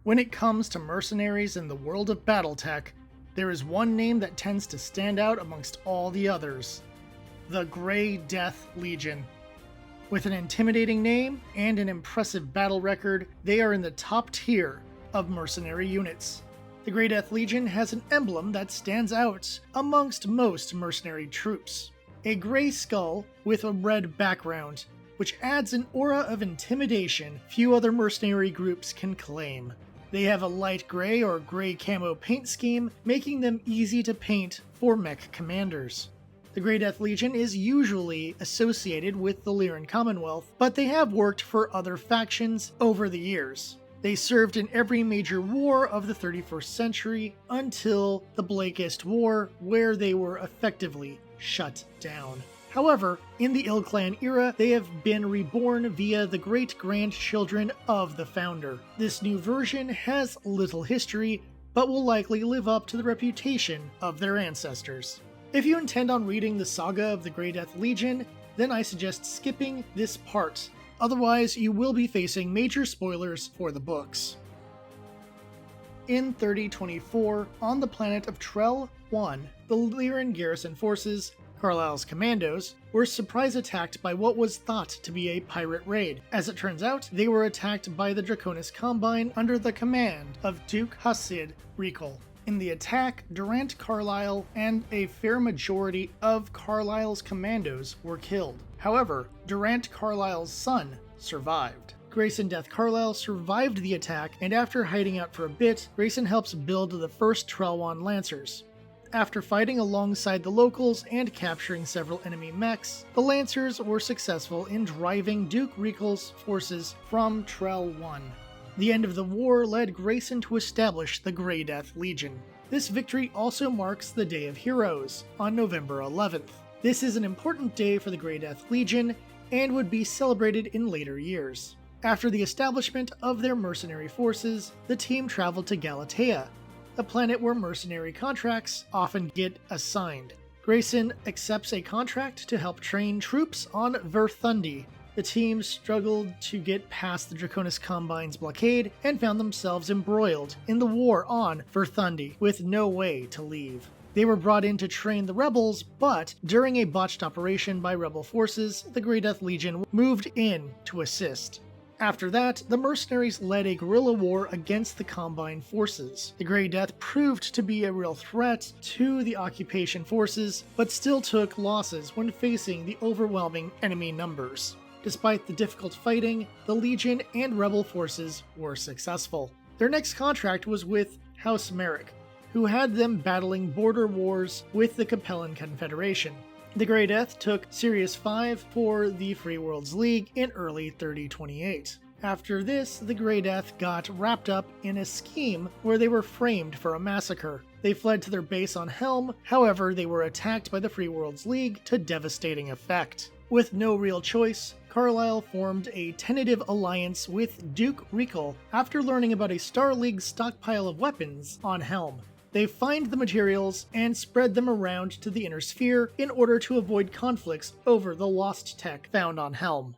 When it comes to mercenaries in the world of BattleTech, there is one name that tends to stand out amongst all the others: the Grey Death Legion. With an intimidating name and an impressive battle record, they are in the top tier of mercenary units. The Grey Death Legion has an emblem that stands out amongst most mercenary troops: a grey skull with a red background, which adds an aura of intimidation few other mercenary groups can claim. They have a light grey or grey camo paint scheme, making them easy to paint for mech commanders. The Grey Death Legion is usually associated with the Lyran Commonwealth, but they have worked for other factions over the years. They served in every major war of the 31st century until the Blakist War, where they were effectively shut down. However, in the Ill-Clan era, they have been reborn via the great-grandchildren of the founder. This new version has little history, but will likely live up to the reputation of their ancestors. If you intend on reading the saga of the Grey Death Legion, then I suggest skipping this part. Otherwise, you will be facing major spoilers for the books. In 3024, on the planet of Trell 1, the Lyran garrison forces, Carlisle's commandos, were surprise attacked by what was thought to be a pirate raid. As it turns out, they were attacked by the Draconis Combine under the command of Duke Hasid Reekal. In the attack, Durant Carlisle and a fair majority of Carlisle's commandos were killed. However, Durant Carlisle's son survived. Grayson Death Carlisle survived the attack, and after hiding out for a bit, Grayson helps build the first Trellwan Lancers. After fighting alongside the locals and capturing several enemy mechs, the Lancers were successful in driving Duke Reekal's forces from Trell 1. The end of the war led Grayson to establish the Grey Death Legion. This victory also marks the Day of Heroes, on November 11th. This is an important day for the Grey Death Legion, and would be celebrated in later years. After the establishment of their mercenary forces, the team traveled to Galatea, a planet where mercenary contracts often get assigned. Grayson accepts a contract to help train troops on Verthundi. The team struggled to get past the Draconis Combine's blockade and found themselves embroiled in the war on Verthundi, with no way to leave. They were brought in to train the rebels, but during a botched operation by rebel forces, the Grey Death Legion moved in to assist. After that, the mercenaries led a guerrilla war against the Combine forces. The Grey Death proved to be a real threat to the occupation forces, but still took losses when facing the overwhelming enemy numbers. Despite the difficult fighting, the Legion and rebel forces were successful. Their next contract was with House Merrick, who had them battling border wars with the Capellan Confederation. The Grey Death took Sirius 5 for the Free Worlds League in early 3028. After this, the Grey Death got wrapped up in a scheme where they were framed for a massacre. They fled to their base on Helm, however they were attacked by the Free Worlds League to devastating effect. With no real choice, Carlisle formed a tentative alliance with Duke Reekal after learning about a Star League stockpile of weapons on Helm. They find the materials and spread them around to the Inner Sphere in order to avoid conflicts over the lost tech found on Helm.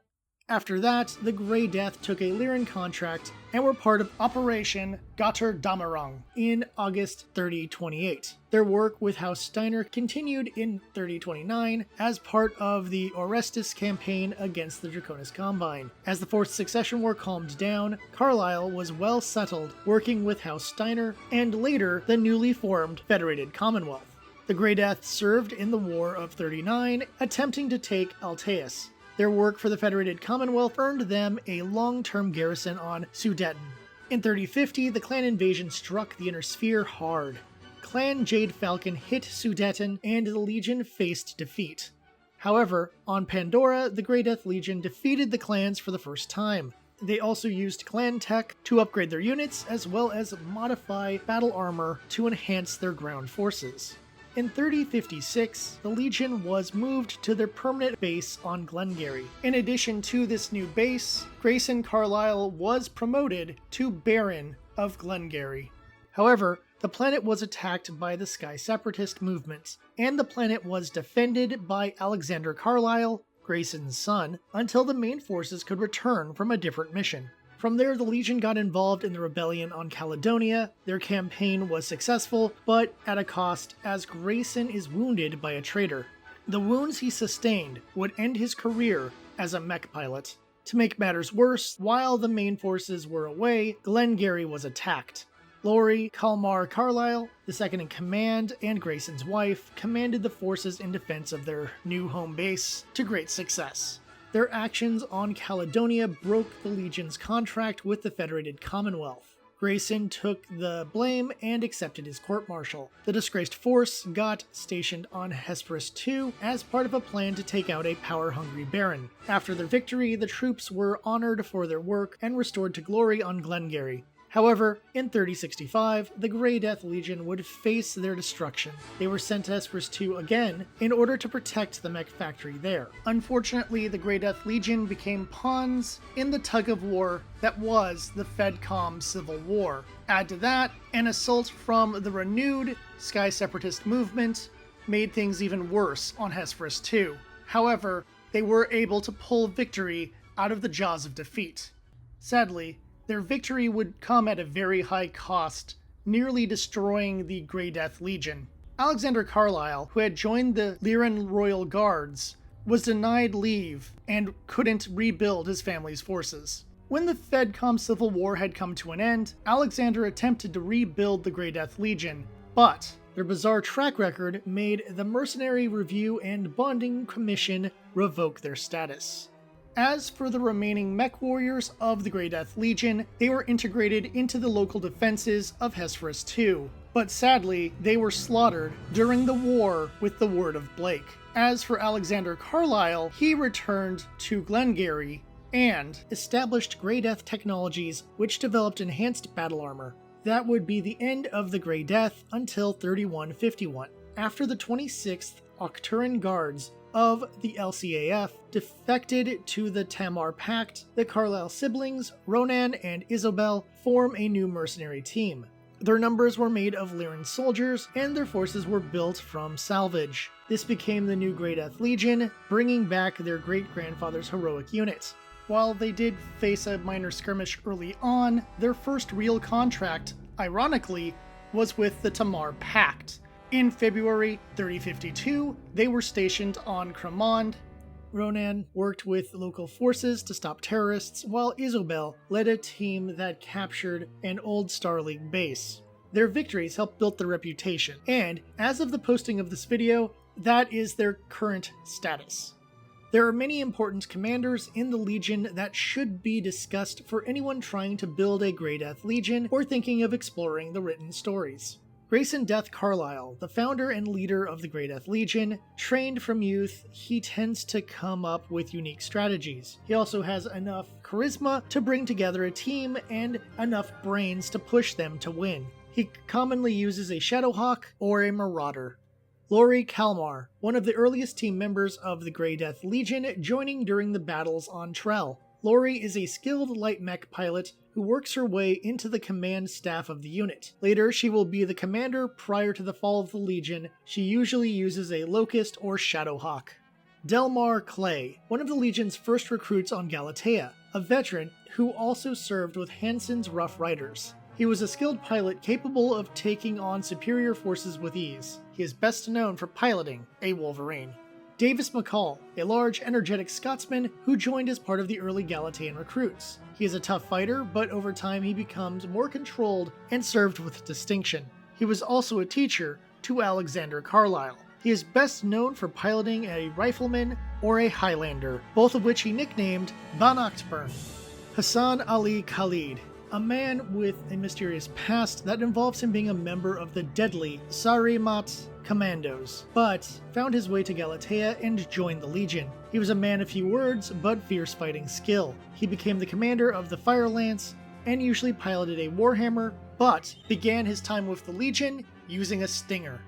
After that, the Grey Death took a Lyran contract and were part of Operation Götterdämmerung in August 3028. Their work with House Steiner continued in 3029 as part of the Orestes campaign against the Draconis Combine. As the Fourth Succession War calmed down, Carlisle was well settled working with House Steiner and later the newly formed Federated Commonwealth. The Grey Death served in the War of 39, attempting to take Alteus. Their work for the Federated Commonwealth earned them a long-term garrison on Sudeten. In 3050, the clan invasion struck the Inner Sphere hard. Clan Jade Falcon hit Sudeten, and the Legion faced defeat. However, on Pandora, the Grey Death Legion defeated the clans for the first time. They also used clan tech to upgrade their units, as well as modify battle armor to enhance their ground forces. In 3056, the Legion was moved to their permanent base on Glengarry. In addition to this new base, Grayson Carlisle was promoted to Baron of Glengarry. However, the planet was attacked by the Skye separatist movement, and the planet was defended by Alexander Carlisle, Grayson's son, until the main forces could return from a different mission. From there, the Legion got involved in the rebellion on Caledonia. Their campaign was successful, but at a cost, as Grayson is wounded by a traitor. The wounds he sustained would end his career as a mech pilot. To make matters worse, while the main forces were away, Glengarry was attacked. Lori Kalmar Carlisle, the second in command, and Grayson's wife, commanded the forces in defense of their new home base to great success. Their actions on Caledonia broke the Legion's contract with the Federated Commonwealth. Grayson took the blame and accepted his court-martial. The disgraced force got stationed on Hesperus II as part of a plan to take out a power-hungry Baron. After their victory, the troops were honored for their work and restored to glory on Glengarry. However, in 3065, the Grey Death Legion would face their destruction. They were sent to Hesperus II again in order to protect the mech factory there. Unfortunately, the Grey Death Legion became pawns in the tug-of-war that was the FedCom Civil War. Add to that, an assault from the renewed Skye separatist movement made things even worse on Hesperus II. However, they were able to pull victory out of the jaws of defeat. Sadly, their victory would come at a very high cost, nearly destroying the Grey Death Legion. Alexander Carlisle, who had joined the Lyran Royal Guards, was denied leave and couldn't rebuild his family's forces. When the FedCom Civil War had come to an end, Alexander attempted to rebuild the Grey Death Legion, but their bizarre track record made the Mercenary Review and Bonding Commission revoke their status. As for the remaining mech warriors of the Grey Death Legion, they were integrated into the local defenses of Hesperus II, but sadly, they were slaughtered during the war with the Word of Blake. As for Alexander Carlisle, he returned to Glengarry and established Grey Death Technologies, which developed enhanced battle armor. That would be the end of the Grey Death until 3151. After the 26th Octuran Guards of the LCAF defected to the Tamar Pact, the Carlisle siblings, Ronan and Isobel, form a new mercenary team. Their numbers were made of Lyran soldiers, and their forces were built from salvage. This became the new Grey Death Legion, bringing back their great-grandfather's heroic unit. While they did face a minor skirmish early on, their first real contract, ironically, was with the Tamar Pact. In February 3052, they were stationed on Crimond. Ronan worked with local forces to stop terrorists, while Isobel led a team that captured an old Star League base. Their victories helped build their reputation, and as of the posting of this video, that is their current status. There are many important commanders in the Legion that should be discussed for anyone trying to build a Grey Death Legion or thinking of exploring the written stories. Grayson Death Carlisle, the founder and leader of the Grey Death Legion, trained from youth, he tends to come up with unique strategies. He also has enough charisma to bring together a team and enough brains to push them to win. He commonly uses a Shadowhawk or a Marauder. Lori Kalmar, one of the earliest team members of the Grey Death Legion, joining during the battles on Trell. Lori is a skilled light mech pilot who works her way into the command staff of the unit. Later, she will be the commander. Prior to the fall of the Legion, she usually uses a Locust or Shadowhawk. Delmar Clay, one of the Legion's first recruits on Galatea, a veteran who also served with Hansen's Rough Riders. He was a skilled pilot capable of taking on superior forces with ease. He is best known for piloting a Wolverine. Davis McCall, a large, energetic Scotsman who joined as part of the early Galatean recruits. He is a tough fighter, but over time he becomes more controlled and served with distinction. He was also a teacher to Alexander Carlisle. He is best known for piloting a rifleman or a Highlander, both of which he nicknamed Bannockburn. Hassan Ali Khalid, a man with a mysterious past that involves him being a member of the deadly Sarimat Commandos, but found his way to Galatea and joined the Legion. He was a man of few words, but fierce fighting skill. He became the commander of the Fire Lance and usually piloted a Warhammer, but began his time with the Legion using a Stinger.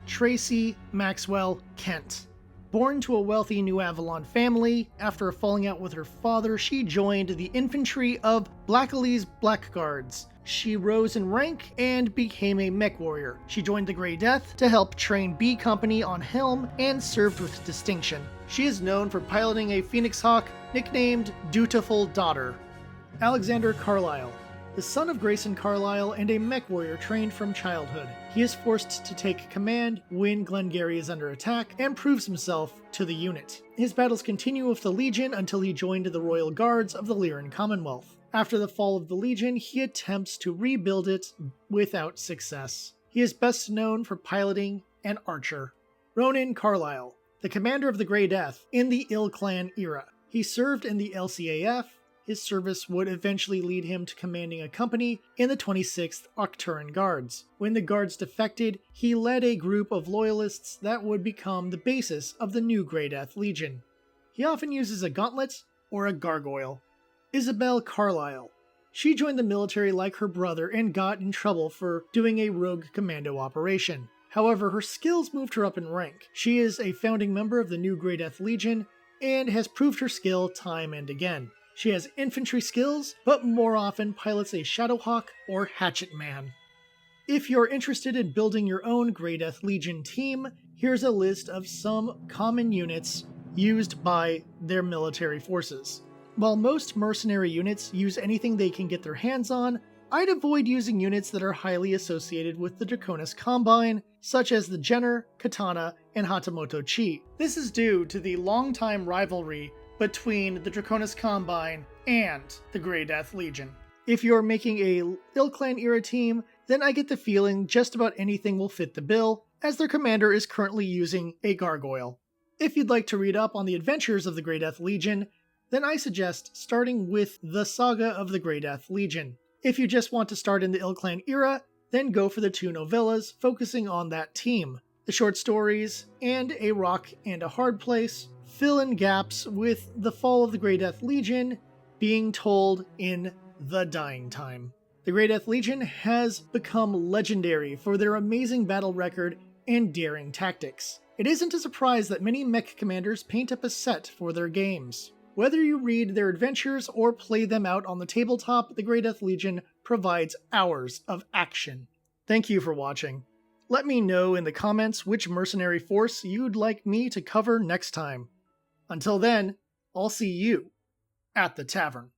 Tracy Maxwell Kent. Born to a wealthy New Avalon family, after a falling out with her father, she joined the infantry of Blackalee's Blackguards. She rose in rank and became a mech warrior. She joined the Grey Death to help train B Company on Helm and served with distinction. She is known for piloting a Phoenix Hawk nicknamed Dutiful Daughter. Alexander Carlyle. The son of Grayson Carlyle and a mech warrior trained from childhood, he is forced to take command when Glengarry is under attack and proves himself to the unit. His battles continue with the Legion until he joined the Royal Guards of the Lyran Commonwealth. After the fall of the Legion, he attempts to rebuild it without success. He is best known for piloting an archer. Ronan Carlyle, the commander of the Grey Death in the Ill Clan era. He served in the LCAF. His service would eventually lead him to commanding a company in the 26th Octuran Guards. When the Guards defected, he led a group of loyalists that would become the basis of the new Grey Death Legion. He often uses a gauntlet or a gargoyle. Isabel Carlyle. She joined the military like her brother and got in trouble for doing a rogue commando operation. However, her skills moved her up in rank. She is a founding member of the new Grey Death Legion and has proved her skill time and again. She has infantry skills, but more often pilots a Shadowhawk or Hatchet Man. If you're interested in building your own Grey Death Legion team, here's a list of some common units used by their military forces. While most mercenary units use anything they can get their hands on, I'd avoid using units that are highly associated with the Draconis Combine, such as the Jenner, Katana, and Hatamoto Chi. This is due to the long-time rivalry between the Draconis Combine and the Grey Death Legion. If you're making a Ill Clan era team, then I get the feeling just about anything will fit the bill, as their commander is currently using a gargoyle. If you'd like to read up on the adventures of the Grey Death Legion, then I suggest starting with the Saga of the Grey Death Legion. If you just want to start in the Ill Clan era, then go for the 2 novellas focusing on that team. The short stories, and A Rock and a Hard Place, fill in gaps with the fall of the Grey Death Legion being told in The Dying Time. The Grey Death Legion has become legendary for their amazing battle record and daring tactics. It isn't a surprise that many mech commanders paint up a set for their games. Whether you read their adventures or play them out on the tabletop, the Grey Death Legion provides hours of action. Thank you for watching. Let me know in the comments which mercenary force you'd like me to cover next time. Until then, I'll see you at the tavern.